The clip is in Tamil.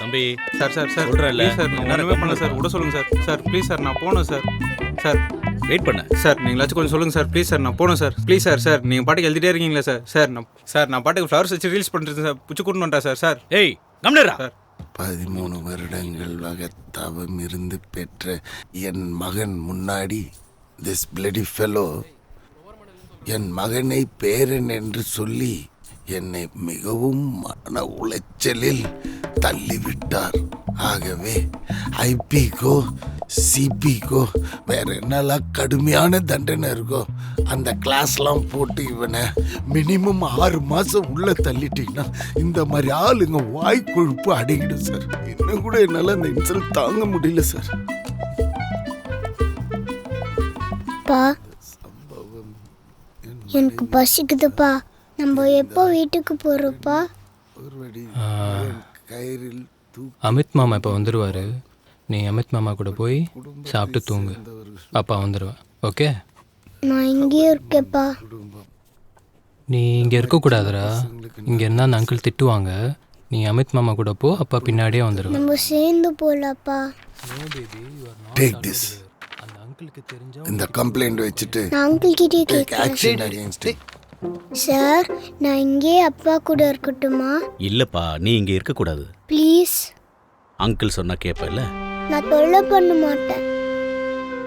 தம்பி சார் சார் சார் சொல்றேன்ல. ப்ளீஸ் சார் நான் ஒன்றுமே பண்ணல சார் விட சொல்லுங்கள் சார் சார் ப்ளீஸ் சார் நான் போகணும் சார் சார் வெயிட் பண்ண. சார் நீங்களாச்சும் கொஞ்சம் சொல்லுங்கள் சார் ப்ளீஸ் சார் நான் போகணும் சார் ப்ளீஸ் சார் சார் நீங்கள் பாட்டுக்கு எழுதிட்டே இருக்கீங்களா சார் நான் பாட்டுக்கு ஃப்ளவர்ஸ் வச்சு ரீல்ஸ் பண்ணிட்டு சார் பிடிச்சி கூட்டு வந்துட்டேன் சார் ஏய் கம்னரா. சார் 13 வருடங்கள் தவம் இருந்து பெற்ற என் மகன் முன்னாடி திஸ் பிளடி ஃபெலோ என் மகனை பேரன் என்று சொல்லி என்னை மிகவும் மன உளைச்சலில் தள்ளிவிட்டார். ஆகவே ஐபிக்கோ சிபிக்கோ வேற என்னெல்லாம் கடுமையான தண்டனை இருக்கோ அந்த கிளாஸ்லாம் போட்டு இவனை மினிமம் 6 மாதம் உள்ள தள்ளிட்டீங்கன்னா இந்த மாதிரி ஆளுங்க வாய் கொழுப்பு அடங்கிடும் சார். இன்னும் கூட என்னால் அந்த இன்சல்ட் தாங்க முடியல சார். பா எனக்கு பசிக்குதுப்பா. நம்ம எப்போ வீட்டுக்கு போறோம்ப்பா? கயிறில் அமித் மாமா இப்போ வந்துடுவார். நீ அமித் மாமா கூட போய் சாப்பிட்டு தூங்கு. அப்பா வந்துடுவேன். ஓகே? நான் இங்கேயே இருக்கேப்பா. நீ இங்கே இருக்கக்கூடாதுடா. இங்கே இருந்தால் அந்த அங்கிள் திட்டுவாங்க. நீ அமித் மாமா கூட போ. அப்பா பின்னாடியே வந்துடுவேன். நம்ம சேர்ந்து போலாப்பா. Take this. அந்த அங்கிளுக்கு தெரிஞ்ச இந்த கம்ப்ளைண்ட் வச்சுட்டு நான் அங்கிள் கிட்டே டேக் கேட்குறேன். Action against it. சார் நான் இங்கேயே அப்பா கூட இருக்கட்டுமா? இல்லப்பா நீ இங்க இருக்க கூடாது. ப்ளீஸ். அங்கிள் சொன்னா கேப்ப இல்ல. நான் தொல்லை பண்ண மாட்டேன்.